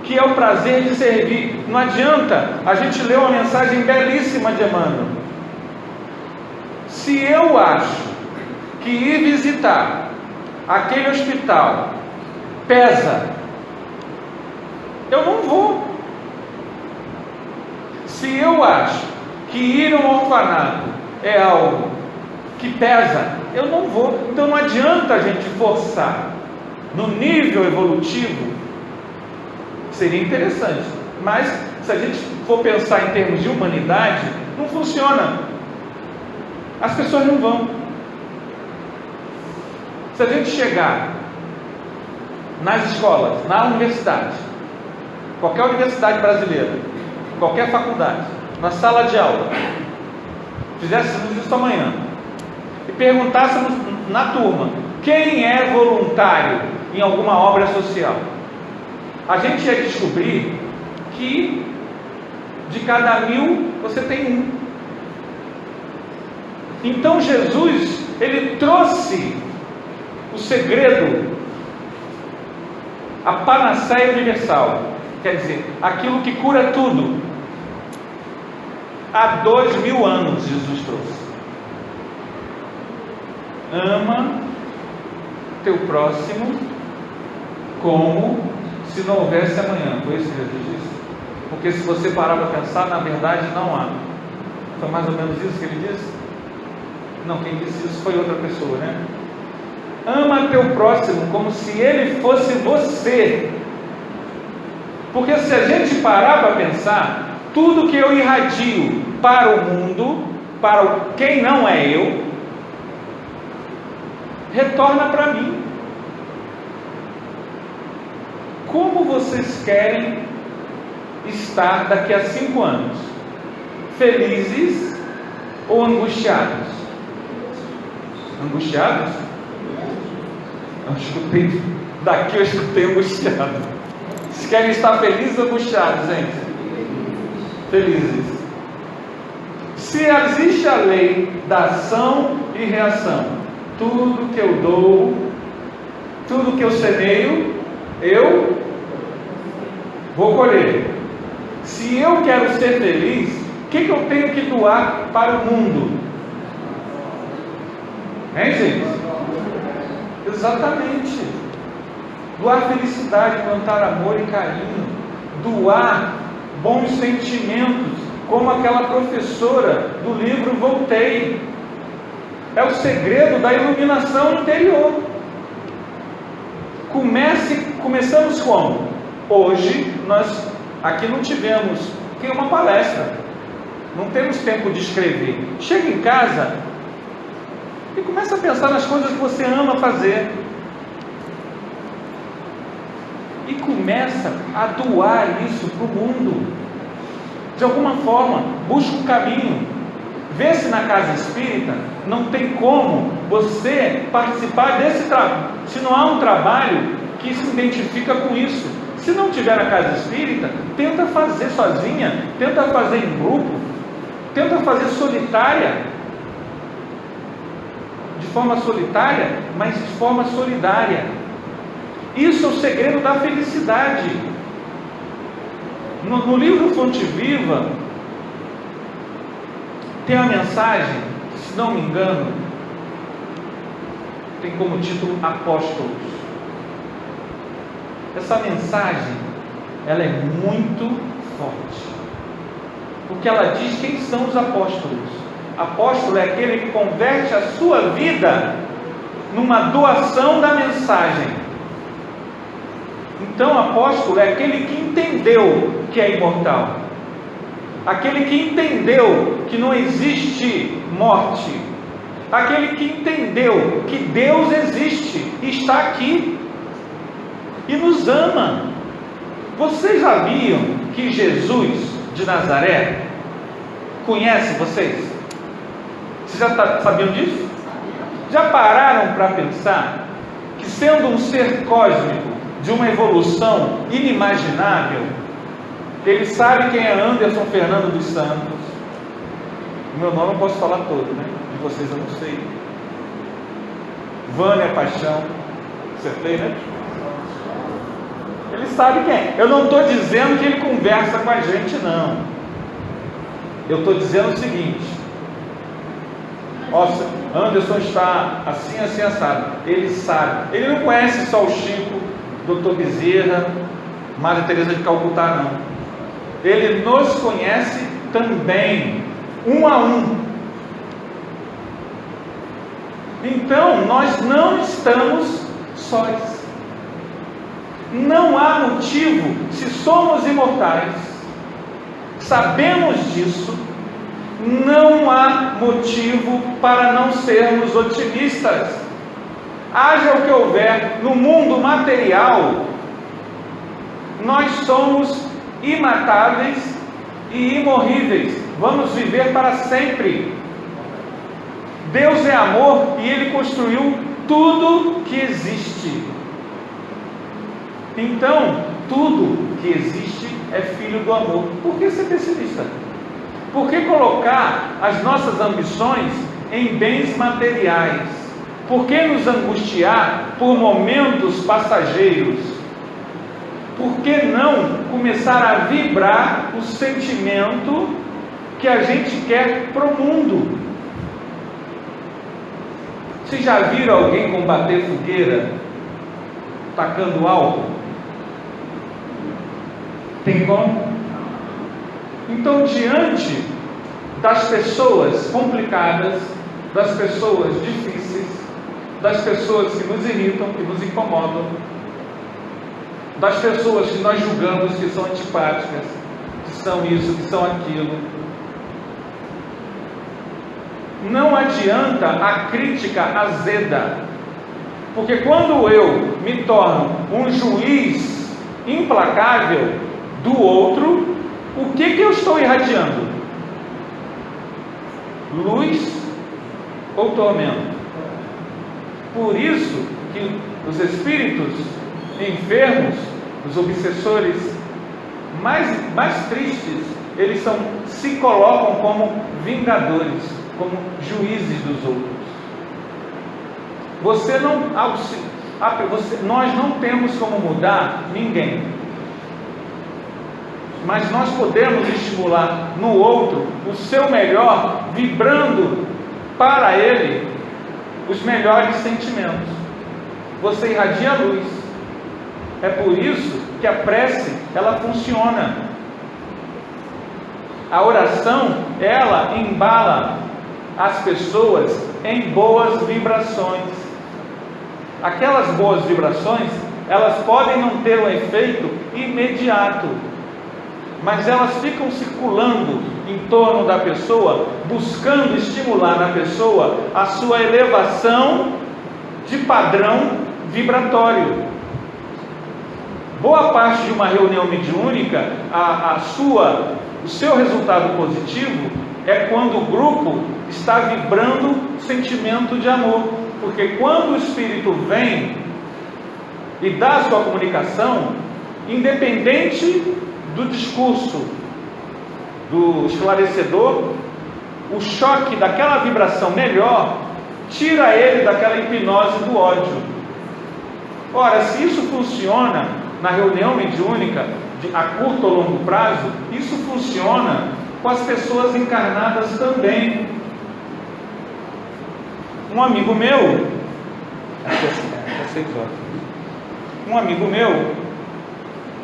que é o prazer de servir. Não adianta a gente ler uma mensagem belíssima de Emmanuel. Se eu acho que ir visitar aquele hospital pesa, eu não vou. Se eu acho que ir a um orfanato é algo que pesa, eu não vou. Então não adianta a gente forçar. No nível evolutivo seria interessante, mas se a gente for pensar em termos de humanidade, não funciona. As pessoas não vão. Se a gente chegar nas escolas, na universidade, qualquer universidade brasileira, qualquer faculdade, na sala de aula, fizéssemos isso amanhã e perguntássemos na turma, quem é voluntário em alguma obra social, a gente ia descobrir que de cada 1000 você tem um. Então Jesus, ele trouxe o segredo, a panaceia universal, quer dizer, aquilo que cura tudo. Há 2000 anos Jesus trouxe. Ama teu próximo como se não houvesse amanhã. Foi isso que Jesus disse. Porque se você parar para pensar, na verdade não há. Foi mais ou menos isso que ele disse? Não, quem disse isso foi outra pessoa, né? Ama teu próximo como se ele fosse você. Porque se a gente parar para pensar, tudo que eu irradio para o mundo, para quem não é eu, retorna para mim. Como vocês querem estar daqui a 5 anos? Felizes ou angustiados? Angustiados? Daqui eu escutei angustiado. Vocês querem estar felizes ou angustiados, gente? Felizes. Se existe a lei da ação e reação, tudo que eu dou, tudo que eu semeio, eu vou colher. Se eu quero ser feliz, o que eu tenho que doar para o mundo? Hein, gente? Exatamente. Doar felicidade, plantar amor e carinho, doar bons sentimentos, como aquela professora do livro Voltei. segredo da iluminação interior. Começamos como? Hoje nós aqui não tivemos uma palestra, não temos tempo de escrever. Chega em casa e começa a pensar nas coisas que você ama fazer e começa a doar isso para o mundo. De alguma forma, busca um caminho, Vê-se na casa espírita, não tem como você participar desse trabalho, se não há um trabalho que se identifica com isso. Se não tiver na casa espírita, tenta fazer sozinha, tenta fazer em grupo, tenta fazer solitária, de forma solitária, mas de forma solidária. Isso é o segredo da felicidade. No livro Fonte Viva, tem uma mensagem, se não me engano, tem como título Apóstolos. Essa mensagem, ela é muito forte, porque ela diz quem são os apóstolos. Apóstolo é aquele que converte a sua vida numa doação da mensagem. Então, apóstolo é aquele que entendeu que é imortal, aquele que entendeu que não existe morte, aquele que entendeu que Deus existe, está aqui e nos ama. Vocês sabiam que Jesus de Nazaré conhece vocês? Vocês já sabiam disso? Já pararam para pensar que, sendo um ser cósmico de uma evolução inimaginável, ele sabe quem é Anderson Fernando dos Santos? O meu nome eu posso falar todo, né? De vocês eu não sei. Vânia Paixão, acertei, né? Ele sabe quem é. Eu não estou dizendo que ele conversa com a gente, não. Eu estou dizendo o seguinte: nossa, Anderson está assim, assim, assado. Ele sabe. Ele não conhece só o Chico, Dr. Bezerra, Maria Teresa de Calcutá, não. Ele nos conhece também, um a um. Então, nós não estamos sós. Não há motivo, se somos imortais, sabemos disso, não há motivo para não sermos otimistas. Haja o que houver no mundo material, nós somos imatáveis e imorríveis, vamos viver para sempre. Deus é amor e Ele construiu tudo que existe. Então, tudo que existe é filho do amor. Por que ser pessimista? Por que colocar as nossas ambições em bens materiais? Por que nos angustiar por momentos passageiros? Por que não começar a vibrar o sentimento que a gente quer para o mundo? Vocês já viram alguém combater fogueira tacando álcool? Tem como? Então, diante das pessoas complicadas, das pessoas difíceis, das pessoas que nos irritam, que nos incomodam, das pessoas que nós julgamos que são antipáticas, que são isso, que são aquilo, não adianta a crítica azeda, porque quando eu me torno um juiz implacável do outro, o que eu estou irradiando? Luz ou tormento? Por isso que os espíritos enfermos, os obsessores mais tristes, eles se colocam como vingadores, como juízes dos outros. Nós não temos como mudar ninguém, mas nós podemos estimular no outro o seu melhor, vibrando para ele os melhores sentimentos. Você irradia a luz. É por isso que a prece, ela funciona. A oração, ela embala as pessoas em boas vibrações. Aquelas boas vibrações, elas podem não ter um efeito imediato, mas elas ficam circulando em torno da pessoa, buscando estimular na pessoa a sua elevação de padrão vibratório. Boa parte de uma reunião mediúnica, o seu resultado positivo é quando o grupo está vibrando sentimento de amor, porque quando o Espírito vem e dá a sua comunicação, independente do discurso do esclarecedor, o choque daquela vibração melhor tira ele daquela hipnose do ódio. Ora, se isso funciona na reunião mediúnica a curto ou longo prazo, isso funciona com as pessoas encarnadas também. Um amigo meu,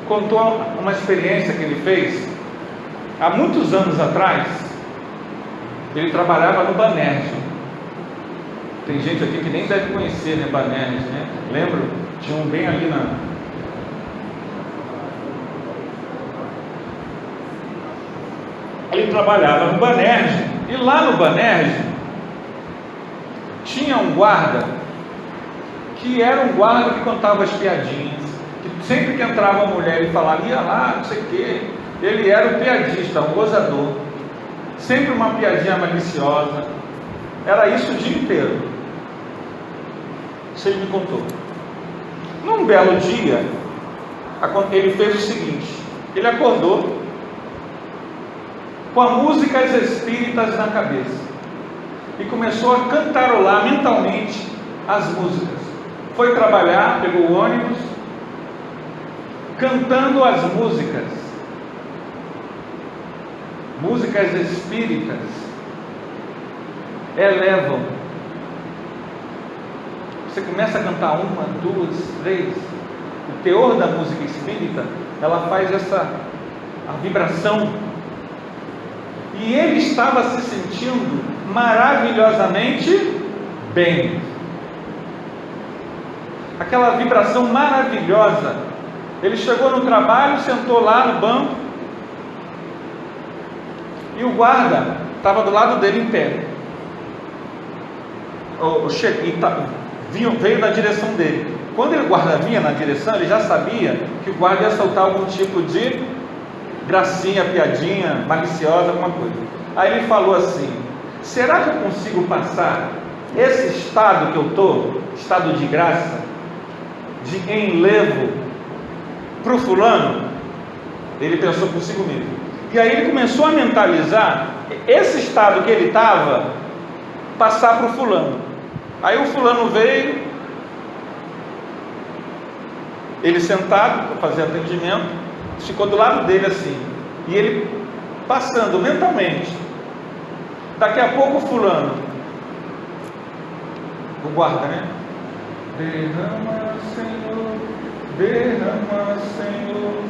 contou uma experiência que ele fez há muitos anos atrás. Ele trabalhava no Banerj. Tem gente aqui que nem deve conhecer, né, Banerj, né? Lembro? Tinha um bem ali na... Ele trabalhava no Banerj, e lá no Banerj tinha um guarda que era um guarda que contava as piadinhas, que sempre que entrava uma mulher e falava, ia lá, não sei o quê, ele era um piadista, um gozador, sempre uma piadinha maliciosa, era isso o dia inteiro. Isso ele me contou. Num belo dia, ele fez o seguinte: ele acordou com a músicas espíritas na cabeça e começou a cantarolar mentalmente as músicas. Foi trabalhar, pegou o ônibus, cantando as músicas espíritas, elevam. Você começa a cantar uma, duas, três, o teor da música espírita, ela faz a vibração, e ele estava se sentindo maravilhosamente bem, aquela vibração maravilhosa. Ele chegou no trabalho, sentou lá no banco, e o guarda estava do lado dele em pé. Veio na direção dele. Quando o guarda vinha na direção, ele já sabia que o guarda ia soltar algum tipo de gracinha, piadinha, maliciosa, alguma coisa. Aí ele falou assim: será que eu consigo passar esse estado que eu estou, estado de graça, de enlevo, para o fulano? Ele pensou consigo mesmo. E aí ele começou a mentalizar esse estado que ele estava, passar para o fulano. Aí o fulano veio, ele sentado para fazer atendimento, ficou do lado dele assim, e ele passando mentalmente. Daqui a pouco o fulano, o guarda, né? Derrama, Senhor, derrama, Senhor,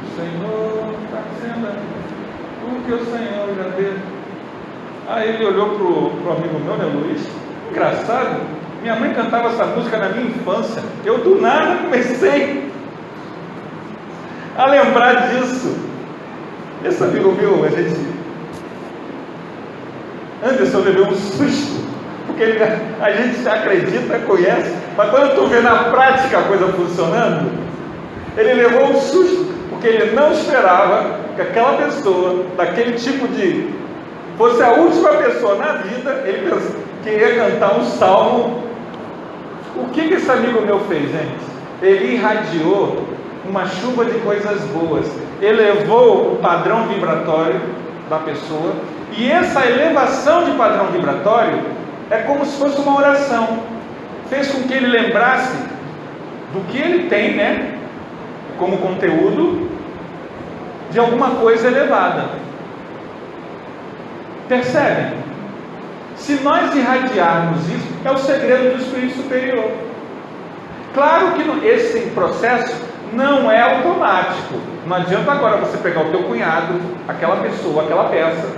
o Senhor está sendo o que o Senhor já deu. Aí ele olhou para o amigo meu, né, Luiz? Engraçado, minha mãe cantava essa música na minha infância. Eu do nada comecei a lembrar disso. Esse amigo meu, Anderson levou um susto, porque a gente acredita, conhece, mas quando tu vê na prática a coisa funcionando, ele levou um susto, porque ele não esperava que aquela pessoa, daquele tipo de, fosse a última pessoa na vida, ele pensou que ia cantar um salmo. O que esse amigo meu fez, gente? Ele irradiou uma chuva de coisas boas, elevou o padrão vibratório da pessoa, e essa elevação de padrão vibratório é como se fosse uma oração, fez com que ele lembrasse do que ele tem, né, como conteúdo, de alguma coisa elevada. Percebem? Se nós irradiarmos isso, é o segredo do Espírito Superior. Claro que esse processo não é automático. Não adianta agora você pegar o teu cunhado, aquela pessoa, aquela peça,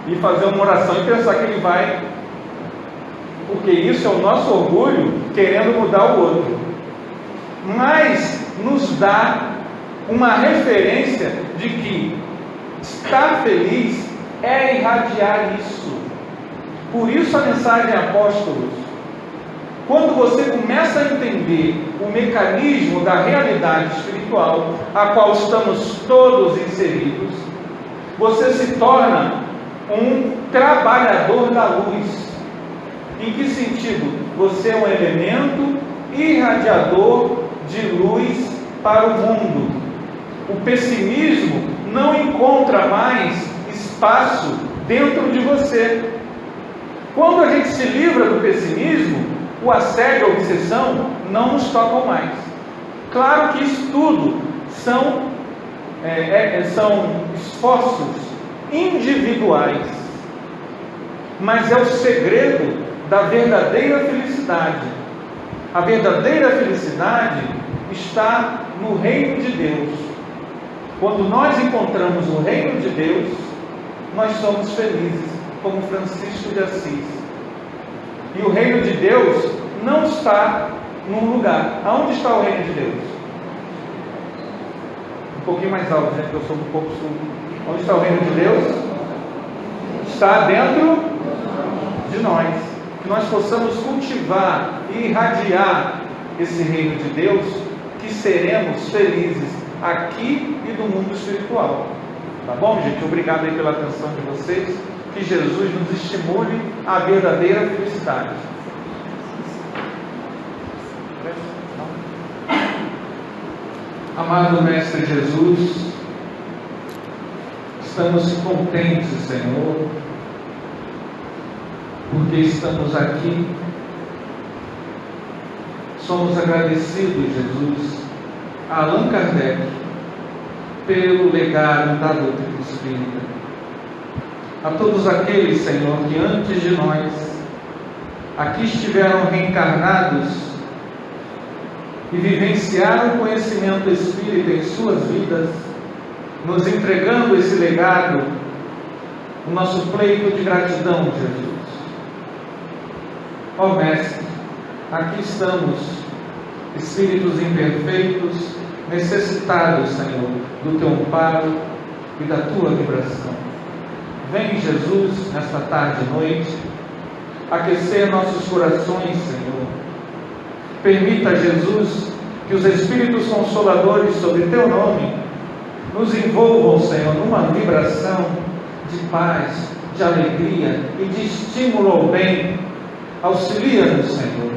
e fazer uma oração e pensar que ele vai, porque isso é o nosso orgulho querendo mudar o outro. Mas nos dá uma referência de que estar feliz é irradiar isso. Por isso a mensagem Apóstolos, quando você começa a entender o mecanismo da realidade espiritual a qual estamos todos inseridos, você se torna um trabalhador da luz. Em que sentido? Você é um elemento irradiador de luz para o mundo. O pessimismo não encontra mais espaço dentro de você. Quando a gente se livra do pessimismo, o assédio, a obsessão não nos tocam mais. Claro que isso tudo são esforços individuais, mas é o segredo da verdadeira felicidade. A verdadeira felicidade está no reino de Deus. Quando nós encontramos o reino de Deus, nós somos felizes, como Francisco de Assis. E o reino de Deus não está num lugar. Aonde está o reino de Deus? Um pouquinho mais alto, gente, que eu sou um pouco surdo. Onde está o reino de Deus? Está dentro de nós. Que nós possamos cultivar e irradiar esse reino de Deus, que seremos felizes aqui e no mundo espiritual. Tá bom, gente? Obrigado aí pela atenção de vocês. Que Jesus nos estimule à verdadeira felicidade. Amado Mestre Jesus, estamos contentes, Senhor, porque estamos aqui. Somos agradecidos, Jesus, a Allan Kardec pelo legado da doutrina espírita. A todos aqueles, Senhor, que antes de nós aqui estiveram reencarnados e vivenciaram o conhecimento espírita em suas vidas, nos entregando esse legado, o nosso pleito de gratidão, Jesus. Ó Mestre, aqui estamos, espíritos imperfeitos, necessitados, Senhor, do Teu amparo e da Tua vibração. Vem, Jesus, nesta tarde e noite, aquecer nossos corações, Senhor. Permita, Jesus, que os Espíritos Consoladores sobre Teu nome nos envolvam, Senhor, numa vibração de paz, de alegria e de estímulo ao bem. Auxilia-nos, Senhor,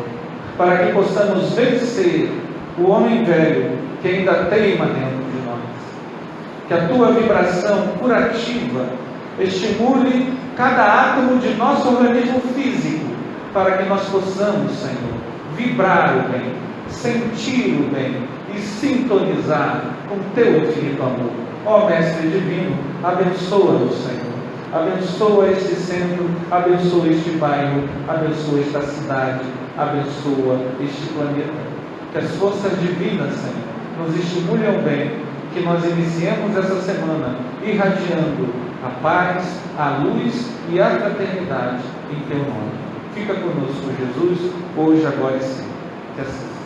para que possamos vencer o homem velho que ainda teima dentro de nós. Que a Tua vibração curativa estimule cada átomo de nosso organismo físico, para que nós possamos, Senhor, vibrar o bem, sentir o bem e sintonizar com Teu infinito amor. Ó Mestre Divino, abençoa-nos, Senhor. Abençoa este centro, abençoa este bairro, abençoa esta cidade, abençoa este planeta. Que as forças divinas, Senhor, nos estimulem ao bem, que nós iniciemos essa semana irradiando a paz, a luz e a fraternidade em Teu nome. Fica conosco, Jesus, hoje, agora e sempre. Que assim seja.